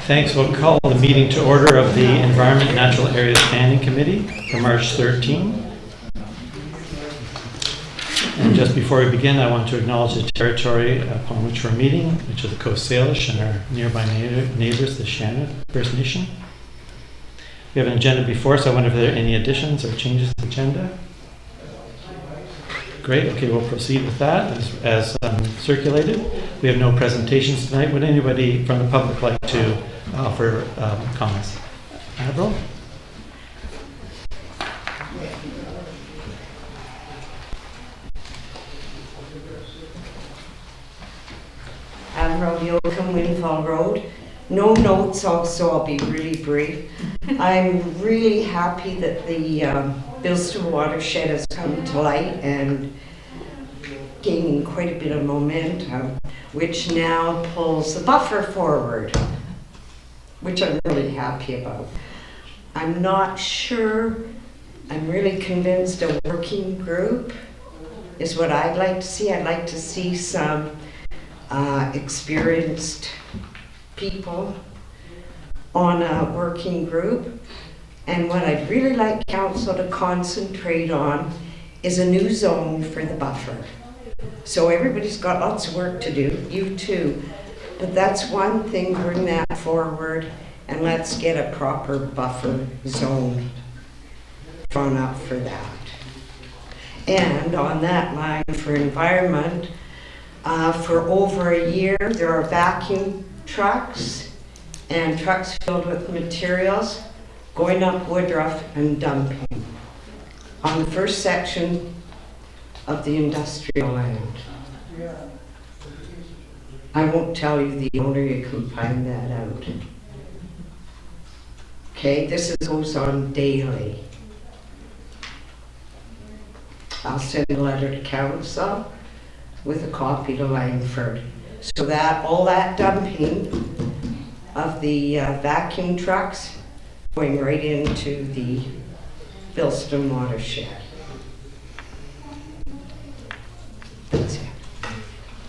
Thanks. We'll call the meeting to order of the Environment and Natural Areas Standing Committee for March 13. And just before we begin, I want to acknowledge the territory upon which we're meeting, which is the Coast Salish and our nearby neighbors, the Shannon First Nation. We have an agenda before us. I wonder if there are any additions or changes to the agenda. Great. Okay, we'll proceed with that as circulated. We have no presentations tonight. Would anybody from the public like to offer comments? Avril? Avril Yoakum, Windfall Road. No notes also, I'll be really brief. I'm really happy that the Bilston watershed has come to light and gaining quite a bit of momentum, which now pulls the buffer forward, which I'm really happy about. I'm not sure, I'm really convinced a working group is what I'd like to see. I'd like to see some experienced people on a working group. And what I'd really like council to concentrate on is a new zone for the buffer. So everybody's got lots of work to do, you too. But that's one thing, bring that forward and let's get a proper buffer zone drawn up for that. And on that line for environment, for over a year, there are vacuum trucks and trucks filled with materials going up Woodruff and dumping on the first section of the industrial land. I won't tell you the owner, you can find that out. Okay, this goes on daily. I'll send a letter to council with a copy to Langford. So that all that dumping of the vacuum trucks going right into the Bilston watershed. That's it.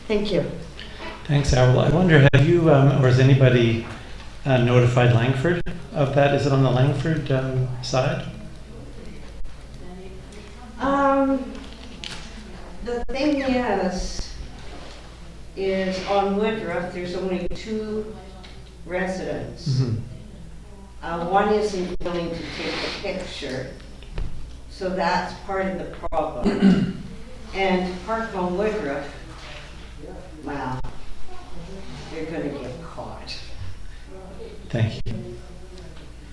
Thank you. Thanks, Avril. I wonder, have you or has anybody notified Langford of that? Is it on the Langford side? The thing is on Woodruff, there's only 2 residents. Mm-hmm. One isn't willing to take a picture, so that's part of the problem. And to park on Woodruff, wow, you're going to get caught. Thank you.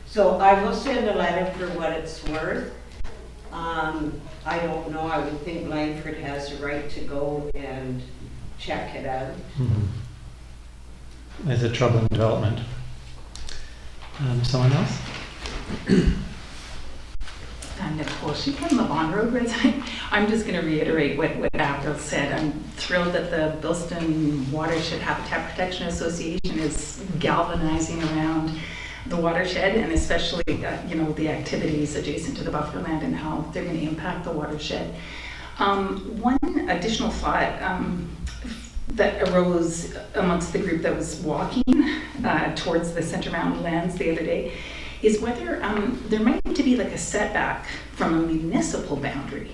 So I will send a letter for what it's worth. I don't know, I would think Langford has a right to go and check it out. Mm-hmm. There's a troubling development. Someone else? Nicole, she from the Bond Road resident. I'm just going to reiterate what Avril said. I'm thrilled that the Bilston Watershed Habitat Protection Association is galvanizing around the watershed, and especially the activities adjacent to the buffer land and how they're going to impact the watershed. One additional thought that arose amongst the group that was walking towards the Centre Mountain lands the other day is whether there might need to be like a setback from a municipal boundary,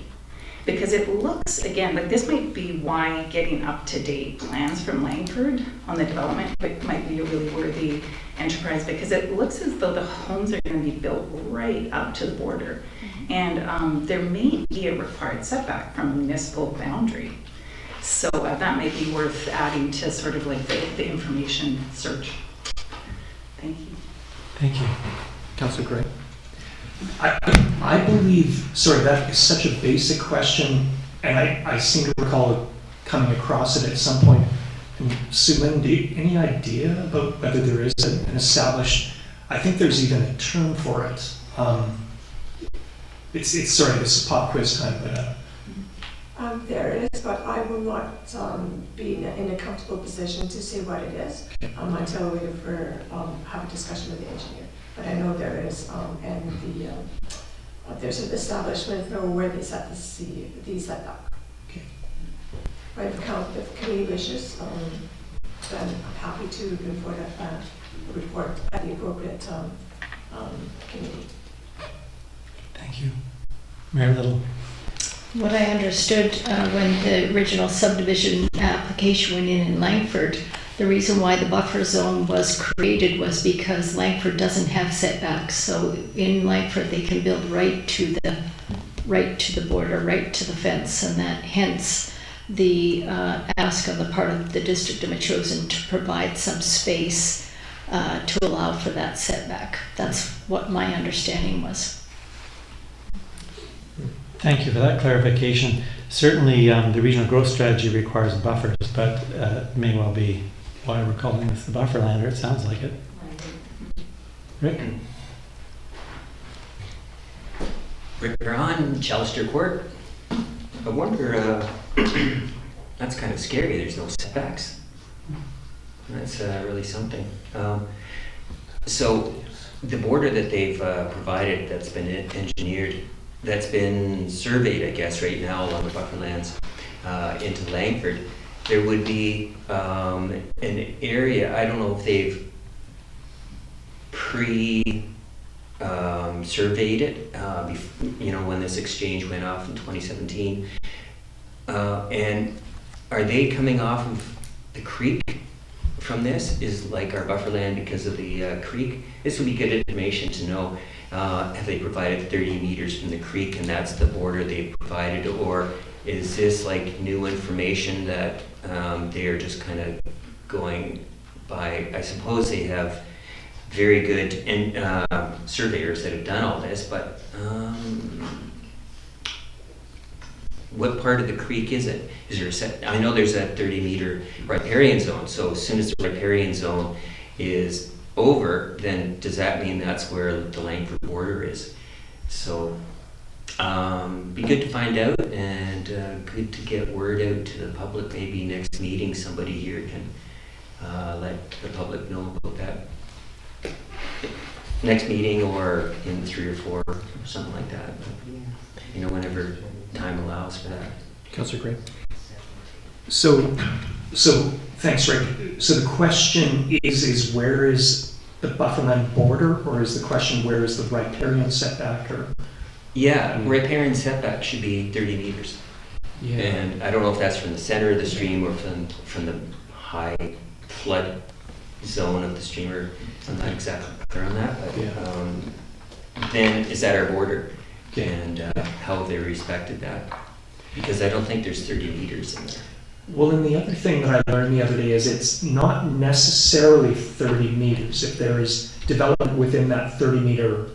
because it looks, again, like this might be why getting up-to-date plans from Langford on the development might be a really worthy enterprise, because it looks as though the homes are going to be built right up to the border. And there may be a required setback from a municipal boundary. So that might be worth adding to sort of like the information search. Thank you. Thank you. Councillor Gray. I believe, sorry, that is such a basic question, and I seem to recall coming across it at some point. And Suman, any idea about whether there is an established, I think there's even a term for it. Sorry, this is pop quiz time, but there is, but I will not be in a comfortable position to say what it is until we have a discussion with the engineer. But I know there is, and there's an establishment where they set the setback. okay. Right, if the committee wishes, then I'm happy to report that. report at the appropriate committee. Thank you. Mayor Little. What I understood when the original subdivision application went in Langford, the reason why the buffer zone was created was because Langford doesn't have setbacks. So in Langford, they can build right to the border, right to the fence, and that hence the ask on the part of the district of Metchosin to provide some space to allow for that setback. That's what my understanding was. Thank you for that clarification. Certainly, the regional growth strategy requires buffers, but it may well be why we're calling this the buffer land, or it sounds like it. Rick? Rick Braun, Chalister Court. I wonder, that's kind of scary, there's no setbacks. That's really something. So the border that they've provided, that's been engineered, that's been surveyed, I guess, right now along the buffer lands into Langford, there would be an area, I don't know if they've surveyed it, when this exchange went off in 2017. And are they coming off of the creek from this? Is like our buffer land because of the creek? This would be good information to know. Have they provided 30 meters from the creek and that's the border they've provided? Or is this like new information that they are just kind of going by? I suppose they have very good surveyors that have done all this, but what part of the creek is it? Is there a set? I know there's that 30-meter riparian zone, so as soon as the riparian zone is over, then does that mean that's where the Langford border is? So be good to find out, and good to get word out to the public. Maybe next meeting somebody here can let the public know about that. Next meeting or in 3 or 4 or something like that. But, whenever time allows for that. Councillor Gray. So thanks, Rick. So the question is where is the bufferland border, or is the question where is the riparian setback? Or Riparian setback should be 30 meters. Yeah. And I don't know if that's from the center of the stream or from the high flood zone of the stream, or I'm not exactly clear on that, but then is that our border? Okay. And how have they respected that? Because I don't think there's 30 meters in there. Well, and the other thing that I learned the other day is it's not necessarily 30 meters. If there is development within that 30-meter,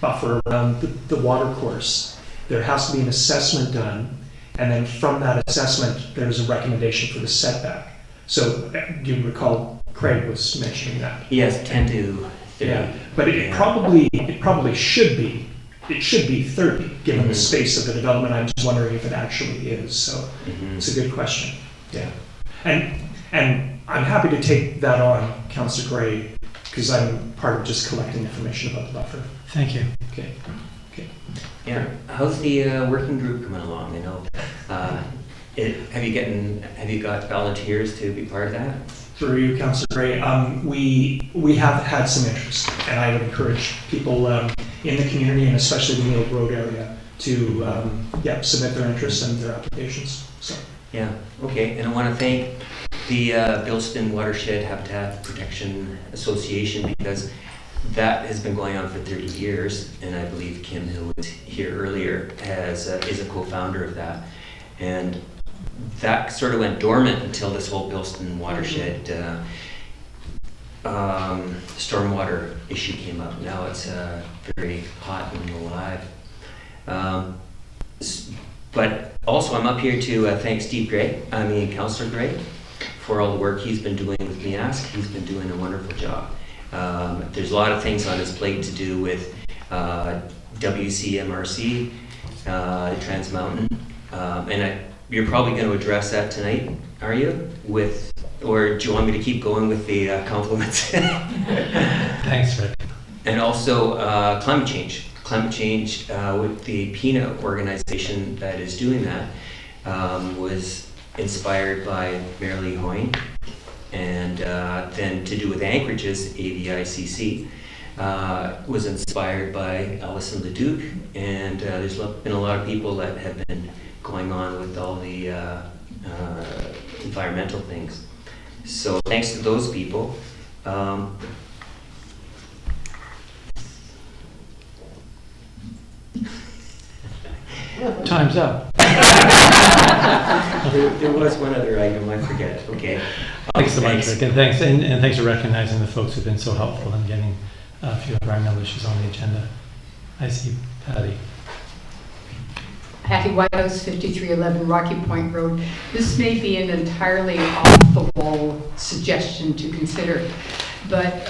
buffer around the water course, there has to be an assessment done, and then from that assessment, there's a recommendation for the setback. So, do you recall Craig was mentioning that? Yes, 10 to 30. Yeah, but it probably should be. It should be 30, given the space of the development. I'm just wondering if it actually is. So it's a good question. Yeah, and I'm happy to take that on, Councillor Gray, because I'm part of just collecting information about the buffer. Thank you. Okay. Yeah. How's the working group coming along? I know. Have you got volunteers to be part of that? Through you, Councillor Gray, we have had some interest, and I would encourage people in the community, and especially the Neil Road area, to submit their interests and their applications. So. Yeah. Okay. And I want to thank the Bilston Watershed Habitat Protection Association, because that has been going on for 30 years, and I believe Kim, who was here earlier, is a co-founder of that, and that sort of went dormant until this whole Bilston watershed stormwater issue came up. Now it's very hot and alive. But also I'm up here to thank Councillor Gray, for all the work he's been doing with MEASC. He's been doing a wonderful job. There's a lot of things on his plate to do with WCMRC, Trans Mountain, and you're probably going to address that tonight, are you? Or do you want me to keep going with the compliments? Thanks, Rick. And also climate change. Climate change with the PINA organization that is doing that was inspired by Marilee Hoyne, and been to do with Anchorage's AVICC. Was inspired by Alison Leduc, and there's been a lot of people that have been going on with all the environmental things. So thanks to those people. Time's up. There was one other item, I forget. Okay. Thanks so much, Rick, and thanks for recognizing the folks who've been so helpful in getting a few environmental issues on the agenda. I see Patty. Patty Whitehouse, 5311 Rocky Point Road. This may be an entirely off-the-wall suggestion to consider, but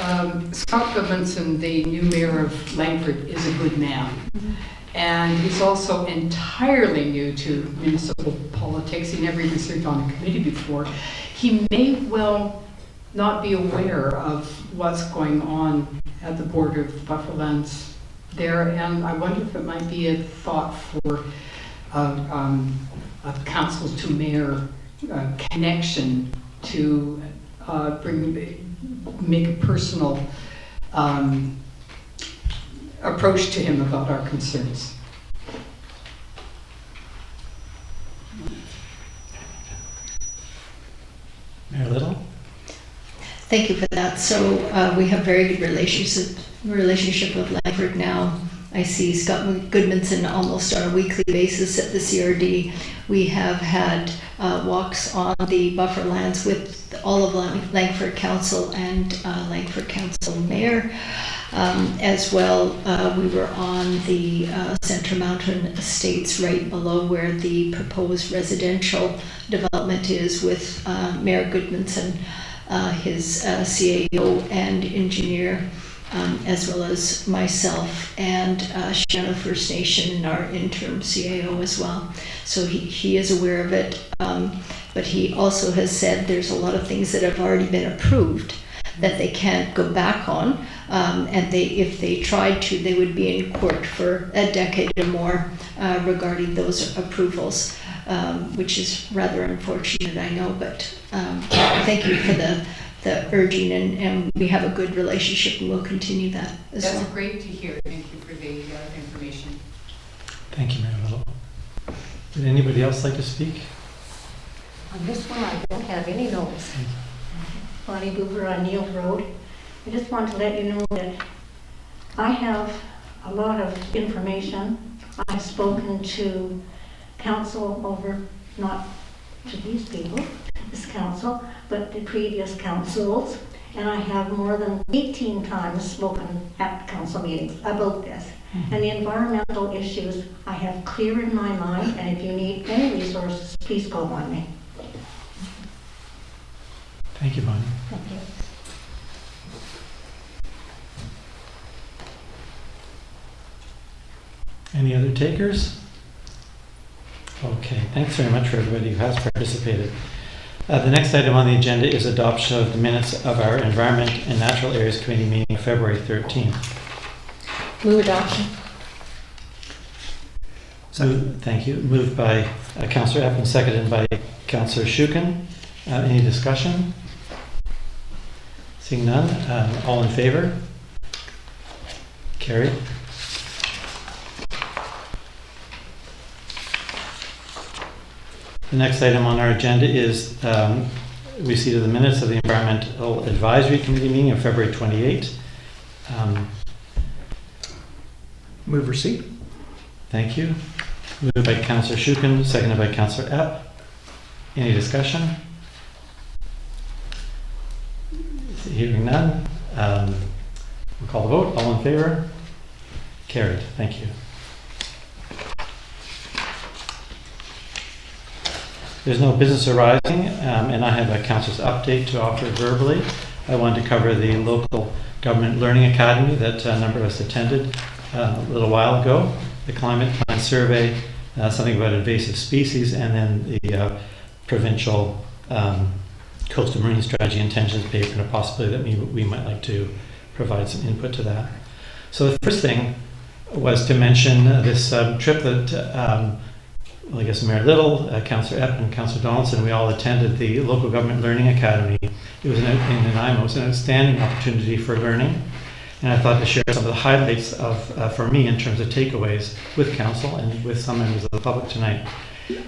Scott Goodmanson, the new mayor of Langford, is a good man. And he's also entirely new to municipal politics. He never even served on a committee before. He may well not be aware of what's going on at the border of bufferlands there, and I wonder if it might be a thought for a council to mayor connection to make a personal approach to him about our concerns. Mayor Little? Thank you for that. So we have very good relationship with Langford now. I see Scott Goodmanson almost on a weekly basis at the CRD. We have had walks on the buffer lands with all of Langford Council and Langford Council Mayor. As well, we were on the Centre Mountain Estates right below where the proposed residential development is with Mayor Goodmanson, his CAO and engineer, as well as myself and Shannon First Nation, our interim CAO as well. So he is aware of it, but he also has said there's a lot of things that have already been approved that they can't go back on, and if they tried to, they would be in court for a decade or more regarding those approvals, which is rather unfortunate, I know, but thank you for the urging, and we have a good relationship, and we'll continue that as well. That's great to hear. Thank you for the information. Thank you, Mayor Little. Would anybody else like to speak? On this one, I don't have any notes. Bonnie Boover on Neil Road. I just want to let you know that I have a lot of information. I've spoken to council over, not to these people, this council, but the previous councils, and I have more than 18 times spoken at council meetings about this. And the environmental issues I have clear in my mind, and if you need any resources, please call on me. Thank you, Bonnie. Thank you. Any other takers? Okay, thanks very much for everybody who has participated. The next item on the agenda is adoption of the minutes of our Environment and Natural Areas Committee meeting of February 13th. Move adoption. Thank you. Moved by Councillor Epp and seconded by Councillor Shukin. Any discussion? Seeing none, all in favor? Carried. The next item on our agenda is receipt of the minutes of the Environmental Advisory Committee meeting of February 28. Move receipt. Thank you. Moved by Councillor Shukin, seconded by Councillor Epp. Any discussion? Hearing none, we'll call the vote. All in favor? Carried. Thank you. There's no business arising, and I have a council's update to offer verbally. I wanted to cover the local government learning academy that a number of us attended a little while ago, the climate plan survey, something about invasive species, and then the provincial coastal marine strategy intentions paper, and a possibility that we might like to provide some input to that. So the first thing was to mention this trip that well, I guess Mayor Little, Councillor Epp, and Councillor Donaldson, we all attended the Local Government Learning Academy. It was in Nanaimo. It was an outstanding opportunity for learning, and I thought to share some of the highlights of, for me, in terms of takeaways with council and with some members of the public tonight.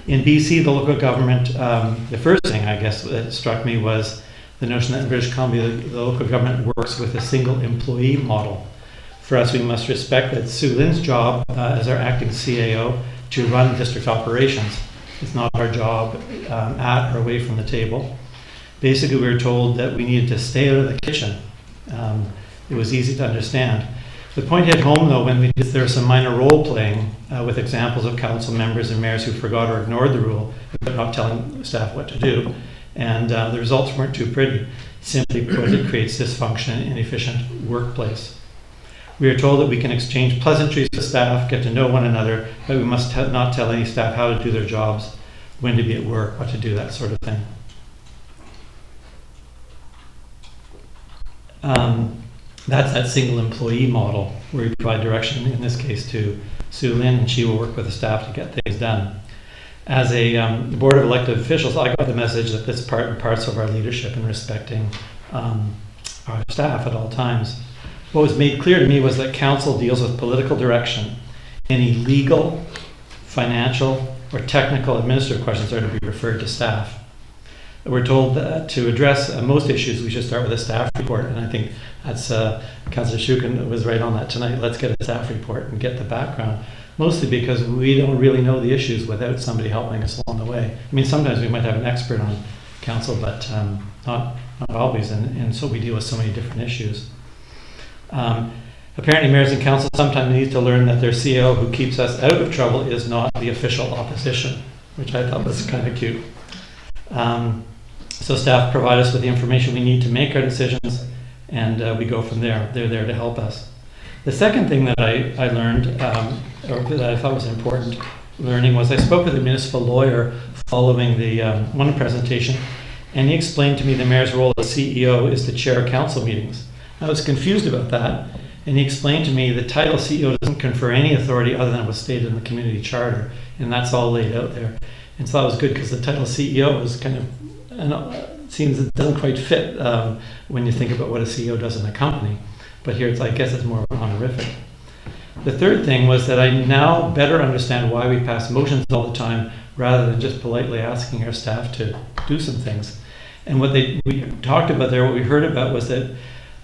In BC, the local government, the first thing I guess that struck me was the notion that in British Columbia, the local government works with a single employee model. For us, we must respect that Sue Lynn's job as our acting CAO to run district operations. It's not our job at or away from the table. Basically, we were told that we needed to stay out of the kitchen. It was easy to understand. The point hit home, though, when there was some minor role playing with examples of council members and mayors who forgot or ignored the rule, but not telling staff what to do. And the results weren't too pretty. Simply put, it creates dysfunction and inefficient workplace. We are told that we can exchange pleasantries with staff, get to know one another, but we must not tell any staff how to do their jobs, when to be at work, what to do, that sort of thing. That's that single employee model where we provide direction, in this case to Sue Lynn, and she will work with the staff to get things done. As a board of elected officials, I got the message that this part and parts of our leadership in respecting our staff at all times. What was made clear to me was that council deals with political direction. Any legal, financial, or technical administrative questions are to be referred to staff. We're told that to address most issues, we should start with a staff report, and I think that's Councillor Shukin was right on that tonight. Let's get a staff report and get the background, mostly because we don't really know the issues without somebody helping us along the way. I mean, sometimes we might have an expert on council, but not always, and so we deal with so many different issues. Apparently, mayors and councils sometimes need to learn that their CEO who keeps us out of trouble is not the official opposition, which I thought was kind of cute. So staff provide us with the information we need to make our decisions, and we go from there. They're there to help us. The second thing that I learned, or that I thought was important learning, was I spoke with a municipal lawyer following the one presentation, and he explained to me the mayor's role as CEO is to chair council meetings. I was confused about that, and he explained to me the title CEO doesn't confer any authority other than was stated in the community charter, and that's all laid out there. And so that was good because the title CEO is kind of, seems it doesn't quite fit when you think about what a CEO does in a company. But here I guess it's more honorific. The third thing was that I now better understand why we pass motions all the time rather than just politely asking our staff to do some things. And what we talked about there, what we heard about was that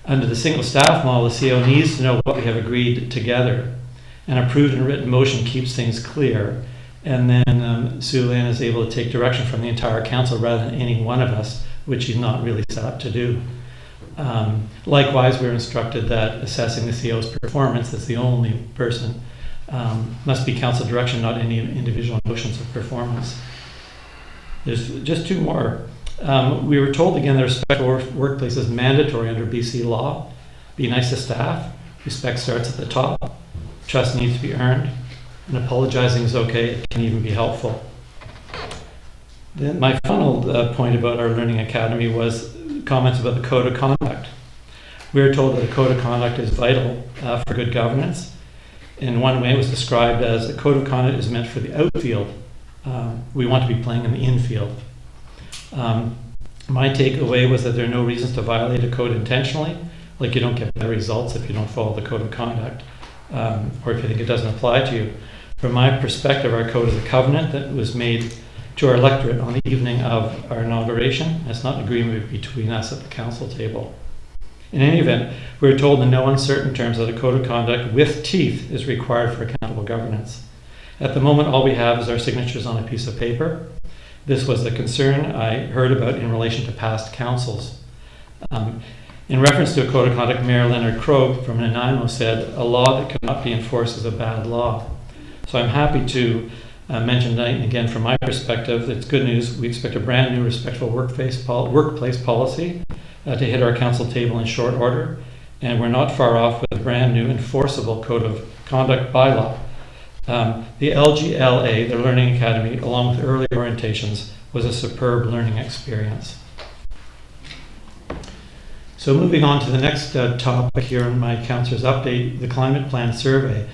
under the single staff model, the CEO needs to know what we have agreed together. An approved and written motion keeps things clear. And then Sue Lynn is able to take direction from the entire council rather than any one of us, which she's not really set up to do. Likewise, we're instructed that assessing the CEO's performance as the only person must be council direction, not any individual notions of performance. There's just two more. We were told again that respect for workplace is mandatory under BC law. Be nice to staff. Respect starts at the top. Trust needs to be earned. And apologizing is okay. It can even be helpful. Then my final point about our Learning Academy was comments about the Code of Conduct. We were told that the Code of Conduct is vital for good governance. In one way, it was described as a Code of Conduct is meant for the outfield. We want to be playing in the infield. My takeaway was that there are no reasons to violate a code intentionally, like you don't get better results if you don't follow the Code of Conduct, or if you think it doesn't apply to you. From my perspective, our code is a covenant that was made to our electorate on the evening of our inauguration. It's not an agreement between us at the council table. In any event, we were told in no uncertain terms that a code of conduct with teeth is required for accountable governance. At the moment, all we have is our signatures on a piece of paper. This was the concern I heard about in relation to past councils. In reference to a code of conduct, Mayor Leonard Krogh from Nanaimo said, "A law that cannot be enforced is a bad law." So I'm happy to mention tonight, and again from my perspective, it's good news. We expect a brand new respectful workplace policy to hit our council table in short order, and we're not far off with a brand new enforceable code of conduct bylaw. The LGLA, the Learning Academy, along with early orientations, was a superb learning experience. So moving on to the next topic here in my councillor's update, the climate plan survey.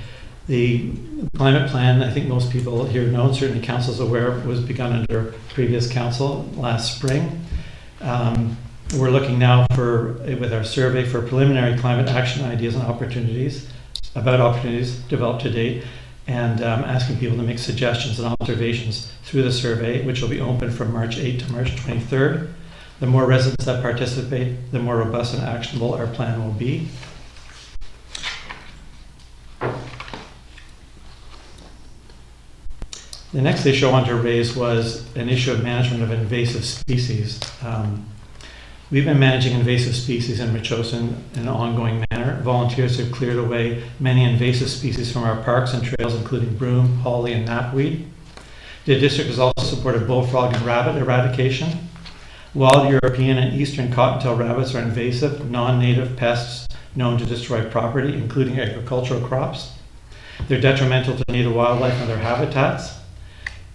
The climate plan, I think most people here know, certainly council's aware, was begun under previous council last spring. We're looking now with our survey for preliminary climate action ideas and opportunities developed to date, and asking people to make suggestions and observations through the survey, which will be open from March 8th to March 23rd. The more residents that participate, the more robust and actionable our plan will be. The next issue I wanted to raise was an issue of management of invasive species. We've been managing invasive species in Metchosin in an ongoing manner. Volunteers have cleared away many invasive species from our parks and trails, including broom, holly, and knapweed. The district has also supported bullfrog and rabbit eradication. Wild European and eastern cottontail rabbits are invasive, non-native pests known to destroy property, including agricultural crops. They're detrimental to native wildlife and their habitats.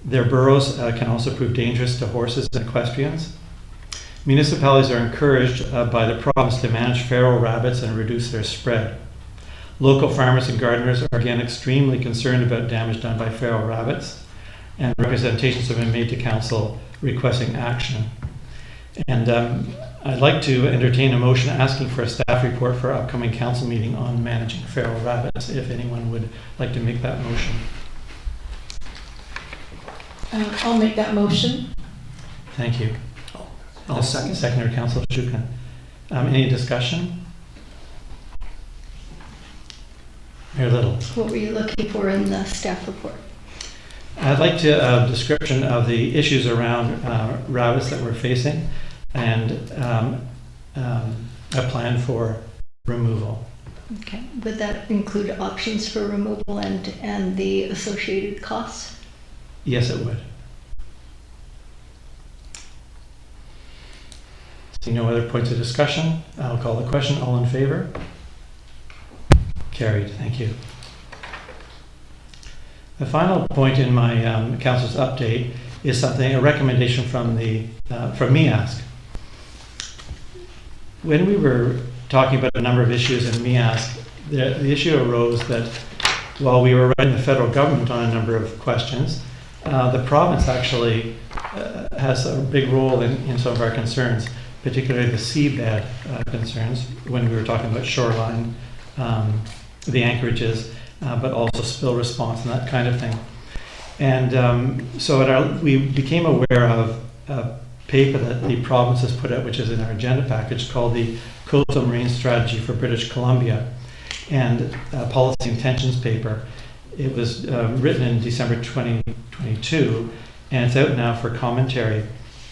Their burrows can also prove dangerous to horses and equestrians. Municipalities are encouraged by the province to manage feral rabbits and reduce their spread. Local farmers and gardeners are again extremely concerned about damage done by feral rabbits, and representations have been made to council requesting action. And I'd like to entertain a motion asking for a staff report for our upcoming council meeting on managing feral rabbits, if anyone would like to make that motion. I'll make that motion. Thank you. I'll second. Seconder, Councillor Shukin. Any discussion? Mayor Little. What were you looking for in the staff report? I'd like a description of the issues around rabbits that we're facing, and a plan for removal. Okay. Would that include options for removal and the associated costs? Yes, it would. Seeing no other points of discussion, I'll call the question. All in favor? Carried. Thank you. The final point in my council's update is a recommendation from MEASC. When we were talking about a number of issues in MEASC, the issue arose that while we were writing the federal government on a number of questions, the province actually has a big role in some of our concerns, particularly the seabed concerns when we were talking about shoreline, the anchorages, but also spill response and that kind of thing. And so we became aware of a paper that the province has put out, which is in our agenda package, called the Coastal Marine Strategy for British Columbia, and Policy Intentions paper. It was written in December 2022, and it's out now for commentary.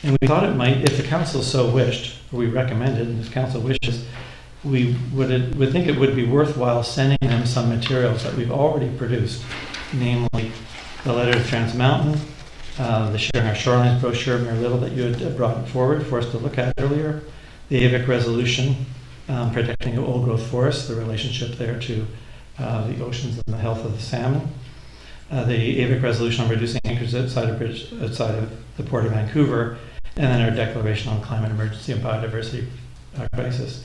And we thought it might, if the council so wished, or we recommended, and if council wishes, we would think it would be worthwhile sending them some materials that we've already produced, namely the letter to Trans Mountain, the Sharing Our Shorelines brochure, Mayor Little, that you had brought forward for us to look at earlier, the AVIC resolution, protecting old growth forests, the relationship there to the oceans and the health of the salmon, the AVIC resolution on reducing anchors outside of the Port of Vancouver, and then our declaration on climate emergency and biodiversity crisis.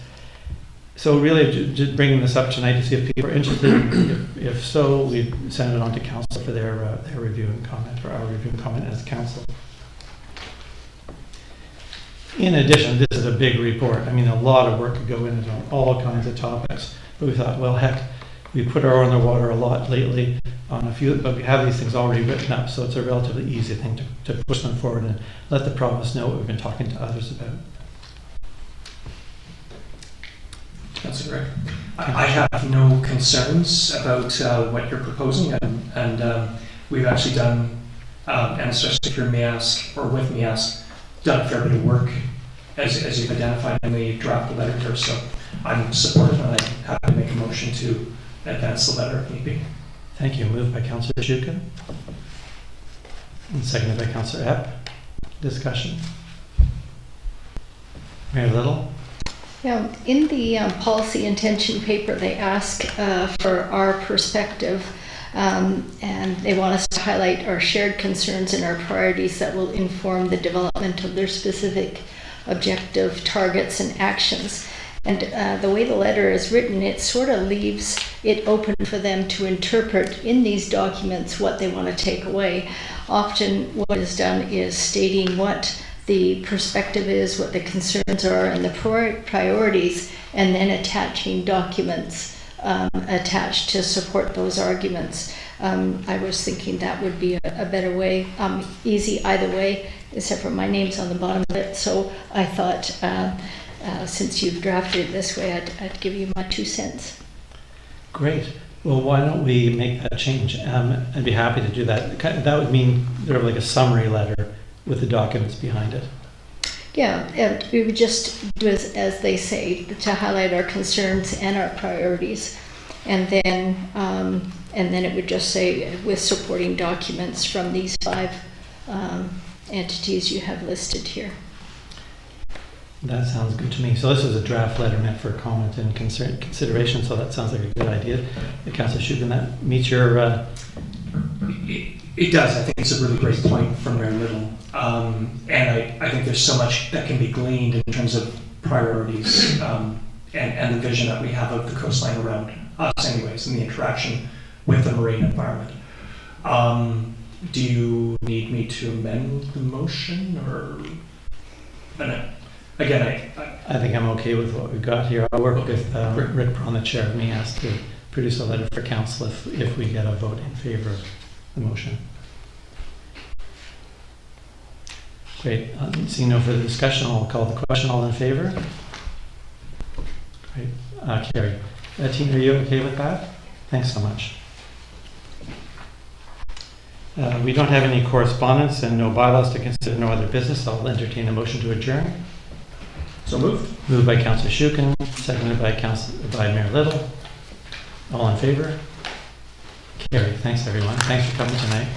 So really, just bringing this up tonight to see if people are interested. If so, we'd send it on to council for their review and comment, or our review and comment as council. In addition, this is a big report. I mean, a lot of work could go into on all kinds of topics. But we thought, well, heck, we put our oar in the water a lot lately on a few, but we have these things already written up, so it's a relatively easy thing to push them forward and let the province know what we've been talking to others about. That's great. I have no concerns about what you're proposing, and we've actually done, and especially through MEASC or with MEASC, done a fair bit of work as you've identified in the draft letter here. So I'm supportive, and I'm happy to make a motion to advance the letter if need be. Thank you. Moved by Councillor Shukin and seconded by Councillor Epp. Discussion. Mayor Little. Yeah, in the policy intention paper, they ask for our perspective, and they want us to highlight our shared concerns and our priorities that will inform the development of their specific objective targets and actions. And the way the letter is written, it sort of leaves it open for them to interpret in these documents what they want to take away. Often what is done is stating what the perspective is, what the concerns are, and the priorities, and then attaching documents attached to support those arguments. I was thinking that would be a better way, easy either way, except for my name's on the bottom of it. So I thought, since you've drafted it this way, I'd give you my 2 cents. Great. Well, why don't we make that change? I'd be happy to do that. That would mean sort of like a summary letter with the documents behind it. Yeah, and we would just do as they say, to highlight our concerns and our priorities. And then it would just say with supporting documents from these 5 entities you have listed here. That sounds good to me. So this is a draft letter meant for comment and consideration, so that sounds like a good idea. Councillor Shukin, that meets your... It does. I think it's a really great point from Mayor Little. And I think there's so much that can be gleaned in terms of priorities and the vision that we have of the coastline around us anyways, and the interaction with the marine environment. Do you need me to amend the motion, or... Again, I think I'm okay with what we've got here. I'll work with Rick Braun, the chair of me, asked to produce a letter for council if we get a vote in favor of the motion. Great. Seeing no further discussion, I'll call the question. All in favor? Great. Carrie. Tina, are you okay with that? Thanks so much. We don't have any correspondence and no bylaws to consider, no other business. I'll entertain a motion to adjourn. so moved. Moved by Councillor Shukin, seconded by Mayor Little. All in favor? Carrie. Thanks everyone. Thanks for coming tonight.